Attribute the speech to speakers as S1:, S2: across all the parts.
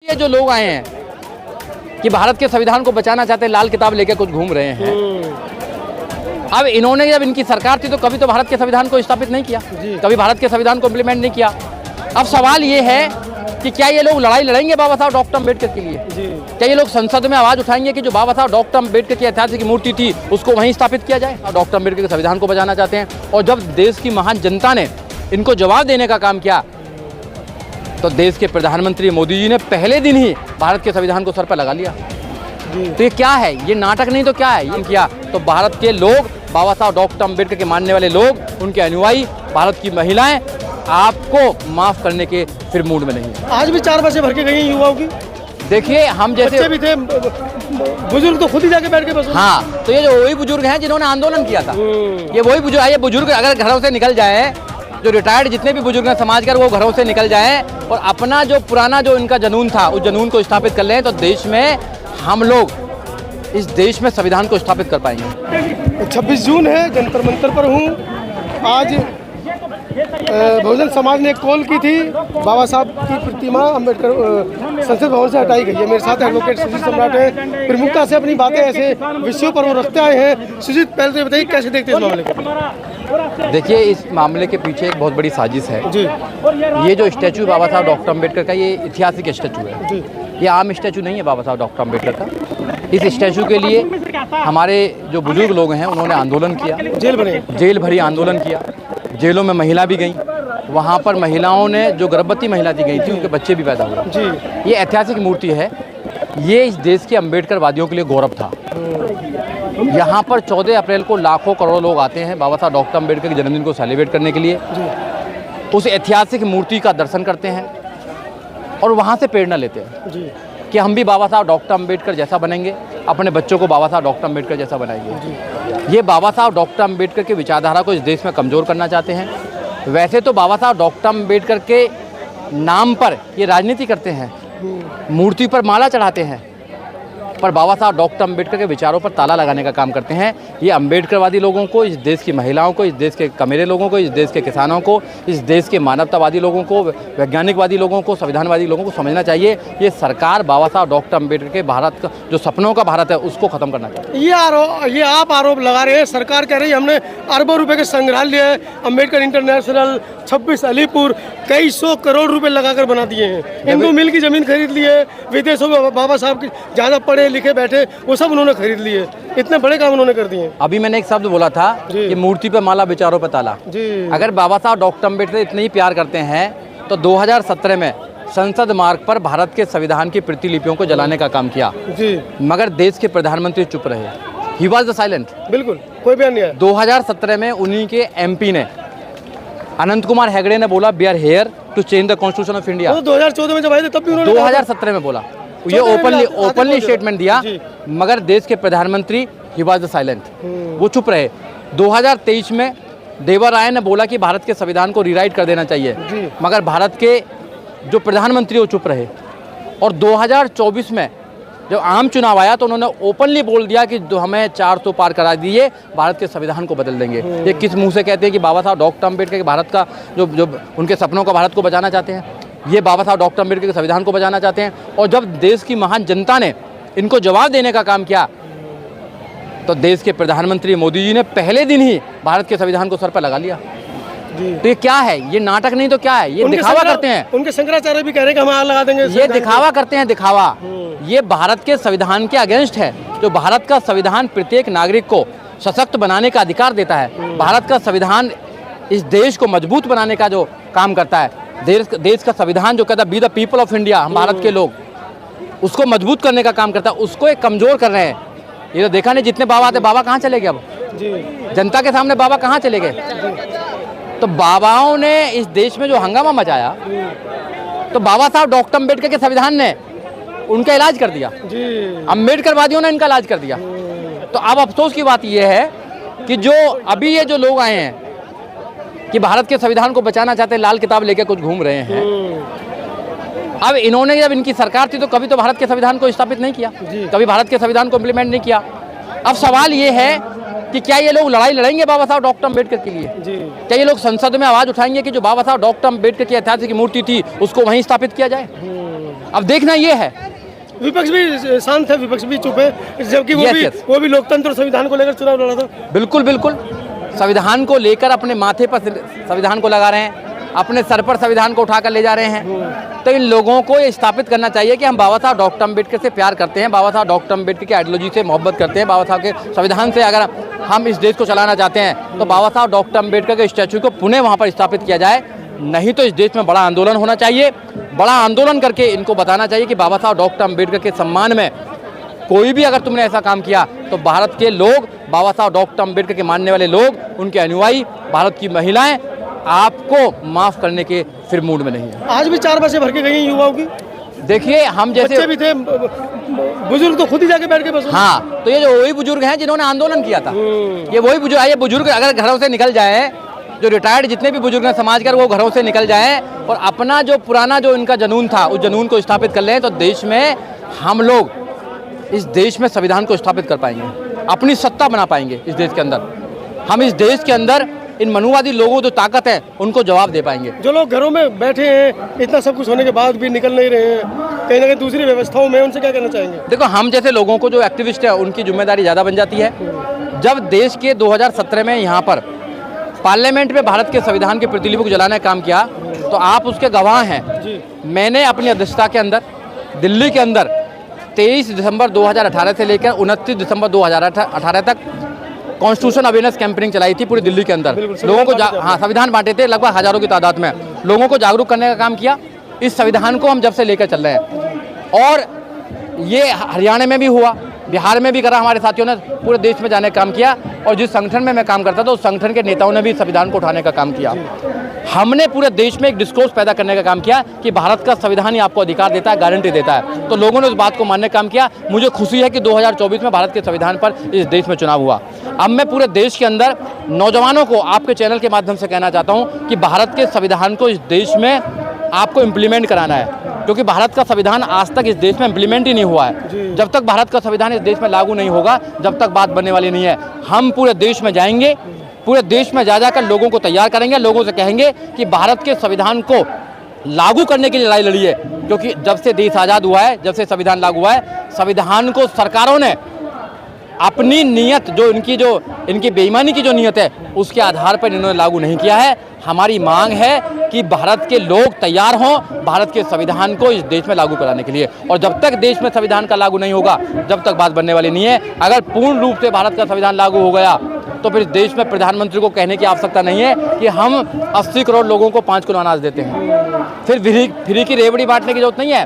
S1: ये जो लोग आए हैं कि भारत के संविधान को बचाना चाहते हैं, लाल किताब लेकर कुछ घूम रहे हैं। अब इन्होंने जब इनकी सरकार थी तो कभी तो भारत के संविधान को स्थापित नहीं किया, कभी भारत के संविधान को इम्प्लीमेंट नहीं किया। अब सवाल ये है कि क्या ये लोग लड़ाई लड़ेंगे बाबा साहब डॉक्टर अम्बेडकर के लिए? क्या ये लोग संसद में आवाज उठाएंगे कि जो बाबा साहब डॉक्टर अम्बेडकर की ऐतिहासिक मूर्ति थी उसको वहीं स्थापित किया जाए? डॉक्टर अम्बेडकर के संविधान को बचाना चाहते हैं, और जब देश की महान जनता ने इनको जवाब देने का काम किया तो देश के प्रधानमंत्री मोदी जी ने पहले दिन ही भारत के संविधान को सर पर लगा लिया। तो ये क्या है? ये नाटक नहीं तो क्या है? ये किया तो भारत के लोग, बाबा साहब डॉक्टर अम्बेडकर के मानने वाले लोग, उनके अनुयायी, भारत की महिलाएं आपको माफ करने के फिर मूड में नहीं।
S2: आज भी 4 बसें भर के गई युवाओं की।
S1: देखिए, हम जैसे
S2: बच्चे भी थे, बुजुर्ग तो खुद ही जाके बैठ के बस।
S1: हाँ, तो ये जो वही बुजुर्ग हैं जिन्होंने आंदोलन किया था, ये वही बुजुर्ग। ये बुजुर्ग अगर घरों से निकल जाए, जो रिटायर्ड जितने भी बुजुर्ग हैं समाज के, वो घरों से निकल जाए और अपना जो पुराना जो इनका जुनून था उस जुनून को स्थापित कर लें, तो देश में हम लोग इस देश में संविधान को स्थापित कर पाएंगे।
S2: 26 जून है, जंतर मंतर पर हूँ। आज बहुजन समाज ने कॉल की थी, बाबा साहब की प्रतिमा अम्बेडकर संसद भवन से हटाई गई है। मेरे साथ एडवोकेट सुजीत सम्राट है, प्रमुखता से अपनी बातें ऐसे विषयों पर वो रखते आए हैं। सुजीत, पहले तो बताइए कैसे देखते हैं इस मामले को?
S1: देखिए, इस मामले के पीछे एक बहुत बड़ी साजिश है
S2: जी।
S1: ये जो स्टैचू बाबा साहब डॉक्टर अम्बेडकर का, ये ऐतिहासिक स्टैचू है
S2: जी।
S1: ये आम स्टैचू नहीं है बाबा साहब डॉक्टर अम्बेडकर का। इस स्टैचू के लिए हमारे जो बुजुर्ग लोग हैं उन्होंने आंदोलन किया, जेल भरी आंदोलन किया। जेलों में महिला भी गई, वहाँ पर महिलाओं ने, जो गर्भवती महिला थी गई थी, उनके बच्चे भी पैदा हुए। ये ऐतिहासिक मूर्ति है, ये इस देश के अम्बेडकर वादियों के लिए गौरव था। यहाँ पर 14 अप्रैल को लाखों करोड़ों लोग आते हैं बाबा साहब डॉक्टर अम्बेडकर के जन्मदिन को सेलिब्रेट करने के लिए। उस ऐतिहासिक मूर्ति का दर्शन करते हैं और वहाँ से प्रेरणा लेते हैं कि हम भी बाबा साहब डॉक्टर अम्बेडकर जैसा बनेंगे, अपने बच्चों को बाबा साहब डॉक्टर अम्बेडकर जैसा बनाएंगे। ये बाबा साहब डॉक्टर अम्बेडकर की विचारधारा को इस देश में कमज़ोर करना चाहते हैं। वैसे तो बाबा साहब डॉक्टर अम्बेडकर के नाम पर ये राजनीति करते हैं, मूर्ति पर माला चढ़ाते हैं, पर बाबा साहब डॉक्टर अम्बेडकर के विचारों पर ताला लगाने का काम करते हैं। ये अम्बेडकरवादी लोगों को, इस देश की महिलाओं को, इस देश के कमेरे लोगों को, इस देश के किसानों को, इस देश के मानवतावादी लोगों को, वैज्ञानिकवादी लोगों को, संविधानवादी लोगों को समझना चाहिए ये सरकार बाबा साहब डॉक्टर अम्बेडकर के भारत का, जो सपनों का भारत है, उसको ख़त्म करना चाहिए।
S2: ये आप आरोप लगा रहे हैं, सरकार कह रही है हमने अरबों रुपए के संग्रहालय, अम्बेडकर इंटरनेशनल, 26 अलीपुर, कई 100 करोड़ रुपए लगाकर बना दिए हैं। हिंदू मिल की ज़मीन खरीद ली है, विदेशों में बाबा साहब की ज़्यादा पढ़े लिखे बैठे वो सब उन्होंने खरीद लिए। इतने बड़े काम उन्होंने कर दिए।
S1: अभी मैंने एक शब्द बोला था कि मूर्ति पे माला, विचारों पे ताला। अगर बाबा साहब डॉक्टर अम्बेडकर इतने ही प्यार करते हैं तो 2017 में संसद मार्ग पर भारत के संविधान की प्रतिलिपियों को जलाने का काम किया, मगर देश के प्रधानमंत्री चुप रहे। He was the silent.
S2: बिल्कुल, कोई बयान नहीं आया।
S1: 2017 में उन्हीं के MP ने, अनंत कुमार हेगड़े ने बोला, we are here to change the constitution of India.
S2: 2014 में जब आए थे तब भी उन्होंने
S1: 2017 में बोला, ये ओपनली स्टेटमेंट दिया, मगर देश के प्रधानमंत्री ही वाज द साइलेंट, वो चुप रहे। 2023 में देवर राय ने बोला कि भारत के संविधान को रीराइट कर देना चाहिए, मगर भारत के जो प्रधानमंत्री वो चुप रहे। और 2024 में जब आम चुनाव आया तो उन्होंने ओपनली बोल दिया कि हमें 400 पार करा दिए, भारत के संविधान को बदल देंगे। ये किस मुंह से कहते हैं कि बाबा साहब डॉक्टर अम्बेडकर के भारत का जो उनके सपनों का भारत को बचाना चाहते हैं? ये बाबा साहब डॉक्टर अम्बेडकर के संविधान को बचाना चाहते हैं। और जब देश की महान जनता ने इनको जवाब देने का काम किया तो देश के प्रधानमंत्री मोदी जी ने पहले दिन ही भारत के संविधान को सर पर लगा लिया। तो ये क्या है? ये नाटक नहीं तो क्या है? ये दिखावा करते हैं।
S2: उनके शंकराचार्य भी कह रहे हैं कि हम लगा देंगे।
S1: ये दिखावा करते हैं, दिखावा। ये भारत के संविधान के अगेंस्ट है। जो भारत का संविधान प्रत्येक नागरिक को सशक्त बनाने का अधिकार देता है, भारत का संविधान इस देश को मजबूत बनाने का जो काम करता है, देश का संविधान जो कहता है be the people of India, हम भारत के लोग, उसको मजबूत करने का काम करता है, उसको एक कमजोर कर रहे हैं। ये तो देखा नहीं, जितने बाबा आते, बाबा कहाँ चले गए? अब जनता के सामने बाबा कहाँ चले गए? तो बाबाओं ने इस देश में जो हंगामा मचाया, तो बाबा साहब डॉक्टर अम्बेडकर के संविधान ने उनका इलाज कर दिया, अम्बेडकरवादियों ने इनका इलाज कर दिया। तो अब अफसोस की बात यह है कि जो अभी ये जो लोग आए हैं कि भारत के संविधान को बचाना चाहते हैं, लाल किताब लेकर कुछ घूम रहे हैं। अब इन्होंने जब इनकी सरकार थी तो कभी तो भारत के संविधान को स्थापित नहीं किया, कभी भारत के संविधान को इम्प्लीमेंट नहीं किया। अब सवाल ये है कि क्या ये लोग लड़ाई लड़ेंगे बाबा साहब डॉक्टर अम्बेडकर के लिए? क्या ये लोग संसद में आवाज उठाएंगे कि जो बाबा साहब डॉक्टर अम्बेडकर की ऐतिहासिक मूर्ति थी उसको वहीं स्थापित किया जाए? अब देखना ये है।
S2: विपक्ष भी शांत है, विपक्ष भी चुप है, जबकि वो भी लोकतंत्र और संविधान को लेकर चुनाव लड़ा था।
S1: बिल्कुल बिल्कुल, संविधान को लेकर अपने माथे पर संविधान को लगा रहे हैं, अपने सर पर संविधान को उठाकर ले जा रहे हैं। तो इन लोगों को ये स्थापित करना चाहिए कि हम बाबा साहब डॉक्टर अम्बेडकर से प्यार करते हैं, बाबा साहब डॉक्टर अम्बेडकर की आइडियोलॉजी से मोहब्बत करते हैं, बाबा साहब के संविधान से अगर हम इस देश को चलाना चाहते हैं तो बाबा साहब डॉक्टर अम्बेडकर के स्टैचू को पुनः वहाँ पर स्थापित किया जाए। नहीं तो इस देश में बड़ा आंदोलन होना चाहिए, बड़ा आंदोलन करके इनको बताना चाहिए कि बाबा साहब डॉक्टर अम्बेडकर के सम्मान में कोई भी अगर तुमने ऐसा काम किया तो भारत के लोग, बाबा साहब डॉक्टर अम्बेडकर के मानने वाले लोग, उनके अनुयायी, भारत की महिलाएं आपको माफ़ करने के फिर मूड में नहीं है।
S2: आज भी 4 बसें भर के गई युवाओं की।
S1: देखिए हम जैसे
S2: बच्चे भी थे, बुजुर्ग तो खुद ही जाके बैठ के बस।
S1: हाँ, तो ये जो वही बुजुर्ग हैं जिन्होंने आंदोलन किया था, ये वही बुजुर्ग, ये बुजुर्ग अगर घरों से निकल जाए, जो रिटायर्ड जितने भी बुजुर्ग हैं समाज के, वो घरों से निकल जाए और अपना जो पुराना जो इनका जुनून था उस जुनून को स्थापित कर लें, तो देश में हम लोग इस देश में संविधान को स्थापित कर पाएंगे, अपनी सत्ता बना पाएंगे इस देश के अंदर। हम इस देश के अंदर इन मनुवादी लोगों जो ताकत है उनको जवाब दे पाएंगे।
S2: जो लोग घरों में बैठे हैं, इतना सब कुछ होने के बाद भी निकल नहीं रहे हैं, कहीं ना कहीं दूसरी व्यवस्थाओं में, उनसे क्या कहना चाहेंगे?
S1: देखो, हम जैसे लोगों को जो एक्टिविस्ट है उनकी जिम्मेदारी ज़्यादा बन जाती है। जब देश के 2017 में यहाँ पर पार्लियामेंट में भारत के संविधान के प्रतिलिपि को जलाने का काम किया, तो आप उसके गवाह हैं। मैंने अपनी अध्यक्षता के अंदर दिल्ली के अंदर 23 दिसंबर 2018 से लेकर 29 दिसंबर 2018 तक कॉन्स्टिट्यूशन अवेयरनेस कैंपेनिंग चलाई थी पूरी दिल्ली के अंदर। लोगों को संविधान बांटे थे लगभग हजारों की तादाद में, लोगों को जागरूक करने का काम किया। इस संविधान को हम जब से लेकर चल रहे हैं, और ये हरियाणा में भी हुआ, बिहार में भी करा, हमारे साथियों ने पूरे देश में जाने का काम किया। और जिस संगठन में मैं काम करता था उस संगठन के नेताओं ने भी संविधान को उठाने का काम किया। हमने पूरे देश में एक डिस्कोर्स पैदा करने का काम किया कि भारत का संविधान ही आपको अधिकार देता है, गारंटी देता है। तो लोगों ने उस बात को मानने का काम किया। मुझे खुशी है कि 2024 में भारत के संविधान पर इस देश में चुनाव हुआ। अब मैं पूरे देश के अंदर नौजवानों को आपके चैनल के माध्यम से कहना चाहता हूँ कि भारत के संविधान को इस देश में आपको इम्प्लीमेंट कराना है, क्योंकि भारत का संविधान आज तक इस देश में इम्प्लीमेंट ही नहीं हुआ है। जब तक भारत का संविधान इस देश में लागू नहीं होगा, जब तक बात बनने वाली नहीं है। हम पूरे देश में जाएंगे, पूरे देश में जा जाकर लोगों को तैयार करेंगे, लोगों से कहेंगे कि भारत के संविधान को लागू करने के लिए लड़ाई लड़ी है। क्योंकि जब से देश आज़ाद हुआ है, जब से संविधान लागू हुआ है, संविधान को सरकारों ने अपनी नीयत, जो इनकी बेईमानी की जो नीयत है, उसके आधार पर इन्होंने लागू नहीं किया है। हमारी मांग है कि भारत के लोग तैयार हों भारत के संविधान को इस देश में लागू कराने के लिए। और जब तक देश में संविधान का लागू नहीं होगा, जब तक बात बनने वाली नहीं है। अगर पूर्ण रूप से भारत का संविधान लागू हो गया तो फिर देश में प्रधानमंत्री को कहने की आवश्यकता नहीं है कि हम 80 करोड़ लोगों को 5 किलो अनाज देते हैं। फिर फ्री की रेवड़ी बांटने की जरूरत नहीं है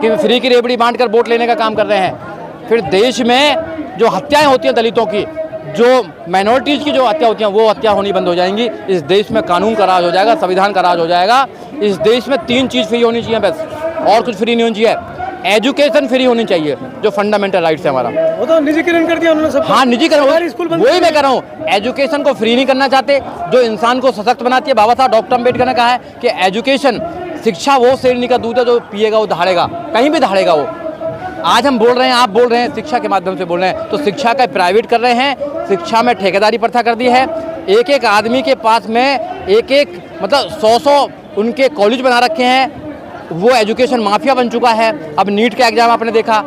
S1: कि फ्री की रेवड़ी बांट कर वोट लेने का काम कर रहे हैं। फिर देश में जो हत्याएं होती हैं दलितों की, जो माइनॉरिटीज़ की जो हत्या होती हैं, वो हत्या होनी बंद हो जाएंगी। इस देश में कानून का राज हो जाएगा, संविधान का राज हो जाएगा। इस देश में 3 चीज़ फ्री होनी चाहिए, बस, और कुछ फ्री नहीं होनी चाहिए। एजुकेशन फ्री होनी चाहिए, जो फंडामेंटल राइट्स है हमारा।
S2: वो तो निजीकरण कर दिया उन्होंने सब।
S1: हाँ, निजीकरण, वही मैं कह रहा हूँ। एजुकेशन को फ्री नहीं करना चाहते, जो इंसान को सशक्त बनाती है। बाबा साहब डॉक्टर अम्बेडकर ने कहा है कि एजुकेशन, शिक्षा वो शेरनी का दूध है, जो पिएगा वो दहाड़ेगा, कहीं भी दहाड़ेगा वो। आज हम बोल रहे हैं, आप बोल रहे हैं, शिक्षा के माध्यम से बोल रहे हैं, तो शिक्षा का प्राइवेट कर रहे हैं। शिक्षा में ठेकेदारी प्रथा कर दी है। एक एक आदमी के पास में एक मतलब 100 उनके कॉलेज बना रखे हैं। वो एजुकेशन माफिया बन चुका है। अब नीट का एग्जाम आपने देखा,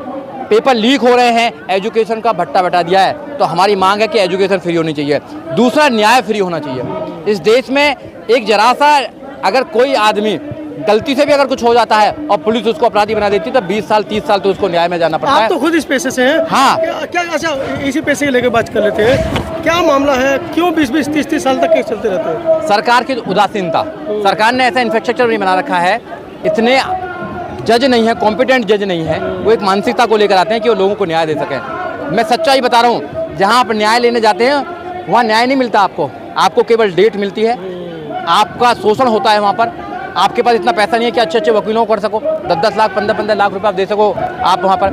S1: पेपर लीक हो रहे हैं, एजुकेशन का भट्टा बटा दिया है। तो हमारी मांग है कि एजुकेशन फ्री होनी चाहिए। दूसरा, न्याय फ्री होना चाहिए। इस देश में एक जरा सा अगर कोई आदमी गलती से भी अगर कुछ हो जाता है और पुलिस उसको अपराधी बना देती है, तो 20 साल 30 साल तो उसको न्याय में जाना पड़ता है।
S2: आप तो खुद इस पेशे से हैं।
S1: हाँ,
S2: क्या अच्छा, इसी पेशे के लेकर बात कर लेते हैं। क्या मामला है, क्यों 20-20 30-30 साल तक केस चलते रहते हैं?
S1: सरकार की उदासीनता। सरकार ने ऐसा इंफ्रास्ट्रक्चर नहीं बना रखा है, इतने जज नहीं है, कॉम्पिटेंट जज नहीं है। वो एक मानसिकता को लेकर आते हैं कि वो लोगों को न्याय दे सकें। मैं सच्चाई बता रहा हूँ, जहाँ आप न्याय लेने जाते हैं वहाँ न्याय नहीं मिलता आपको केवल डेट मिलती है। आपका शोषण होता है वहाँ पर। आपके पास इतना पैसा नहीं है कि अच्छे अच्छे वकीलों को कर सको, 10-10 लाख 15-15 लाख रुपए आप दे सको आप वहाँ पर।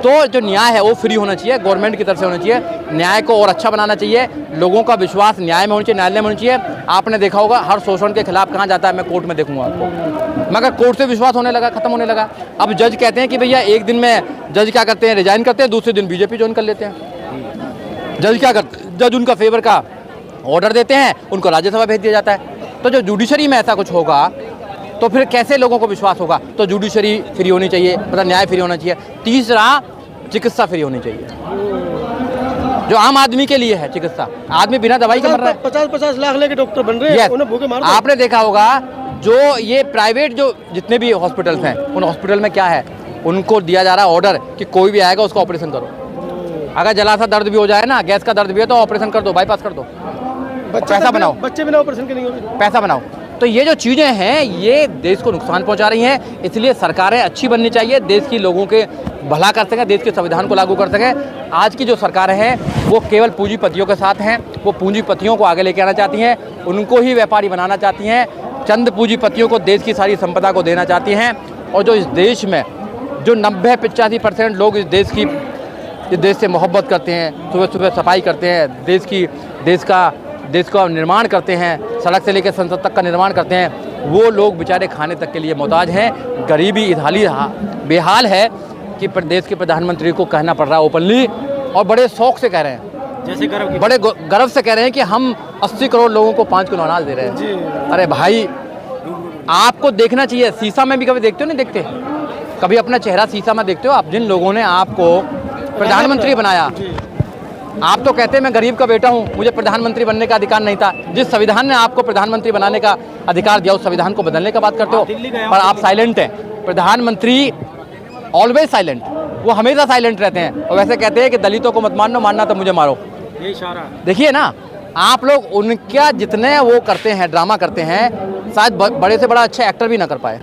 S1: तो जो न्याय है वो फ्री होना चाहिए, गवर्नमेंट की तरफ से होना चाहिए। न्याय को और अच्छा बनाना चाहिए, लोगों का विश्वास न्याय में होना चाहिए, न्यायालय में होना चाहिए। आपने देखा होगा हर शोषण के खिलाफ कहाँ जाता है, मैं कोर्ट में देखूंगा आपको, मगर कोर्ट से विश्वास होने लगा, खत्म होने लगा। अब जज कहते हैं कि भैया एक दिन में जज क्या करते हैं, रिजाइन करते हैं, दूसरे दिन बीजेपी ज्वाइन कर लेते हैं। जज क्या करते, जज उनका फेवर का ऑर्डर देते हैं, उनको राज्यसभा भेज दिया जाता है। तो जो जुडिशरी में ऐसा कुछ होगा तो फिर कैसे लोगों को विश्वास होगा? तो जुडिशरी फ्री होनी चाहिए, मतलब न्याय फ्री होना चाहिए। तीसरा, चिकित्सा फ्री होनी चाहिए, जो आम आदमी के लिए है। चिकित्सा, आदमी बिना दवाई के मर रहा है।
S2: 50-50 लाख लेके डॉक्टर बन रहे हैं, उन्हें भूखे मार दो।
S1: आपने देखा होगा जो ये प्राइवेट जो जितने भी हॉस्पिटल्स हैं, उन हॉस्पिटल में क्या है, उनको दिया जा रहा है ऑर्डर कि कोई भी आएगा उसका ऑपरेशन करो। अगर जला सा दर्द भी हो जाए ना, गैस का दर्द भी है, तो ऑपरेशन कर दो, बाईपास कर दो, पैसा बनाओ।
S2: बच्चे बिना ऑपरेशन के नहीं होंगे,
S1: पैसा बनाओ। तो ये जो चीज़ें हैं ये देश को नुकसान पहुंचा रही हैं, इसलिए सरकारें अच्छी बननी चाहिए, देश की लोगों के भला कर सकें, देश के संविधान को लागू कर सकें। आज की जो सरकारें हैं वो केवल पूंजीपतियों के साथ हैं, वो पूंजीपतियों को आगे लेके आना चाहती हैं, उनको ही व्यापारी बनाना चाहती हैं, चंद पूंजीपतियों को देश की सारी संपदा को देना चाहती हैं। और जो इस देश में जो 90-85% लोग इस देश से मोहब्बत करते हैं, सुबह सुबह सफाई करते हैं, देश का निर्माण करते हैं, सड़क से लेकर संसद तक का निर्माण करते हैं, वो लोग बेचारे खाने तक के लिए मोहताज हैं। गरीबी इधाली बेहाल है कि प्रदेश के प्रधानमंत्री को कहना पड़ रहा है ओपनली, और बड़े शौक से कह रहे हैं,
S2: जैसे
S1: बड़े गर्व से कह रहे हैं कि हम 80 करोड़ लोगों को 5 किलो अनाज दे रहे हैं। अरे भाई, आपको देखना चाहिए, शीशा में भी कभी देखते हो? नहीं देखते? कभी अपना चेहरा शीशा में देखते हो आप? जिन लोगों ने आपको प्रधानमंत्री बनाया, आप तो कहते हैं मैं गरीब का बेटा हूं, मुझे प्रधानमंत्री बनने का अधिकार नहीं था। जिस संविधान ने आपको प्रधानमंत्री बनाने का अधिकार दिया, उस संविधान को बदलने का बात करते हो, पर आप साइलेंट हैं। प्रधानमंत्री ऑलवेज साइलेंट, वो हमेशा साइलेंट रहते हैं, और वैसे कहते हैं कि दलितों को मत मारना, मानना तो मुझे मारो।
S2: ये इशारा
S1: देखिए ना, आप लोग उनका जितने वो करते हैं, ड्रामा करते हैं, शायद बड़े से बड़ा अच्छा एक्टर भी ना कर पाए।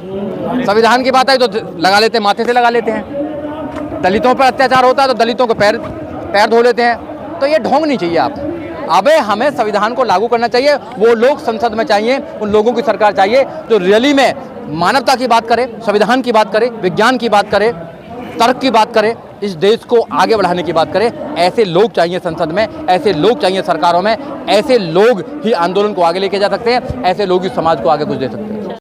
S1: संविधान की बात है तो लगा लेते हैं, माथे से लगा लेते हैं। दलितों पर अत्याचार होता है तो दलितों को पैर धो लेते हैं। तो ये ढोंग नहीं चाहिए आप। अबे हमें संविधान को लागू करना चाहिए, वो लोग संसद में चाहिए, उन लोगों की सरकार चाहिए जो रियली में मानवता की बात करे, संविधान की बात करे, विज्ञान की बात करे, तर्क की बात करे, इस देश को आगे बढ़ाने की बात करे। ऐसे लोग चाहिए संसद में, ऐसे लोग चाहिए सरकारों में, ऐसे लोग ही आंदोलन को आगे लेके जा सकते हैं, ऐसे लोग ही समाज को आगे कुछ दे सकते हैं।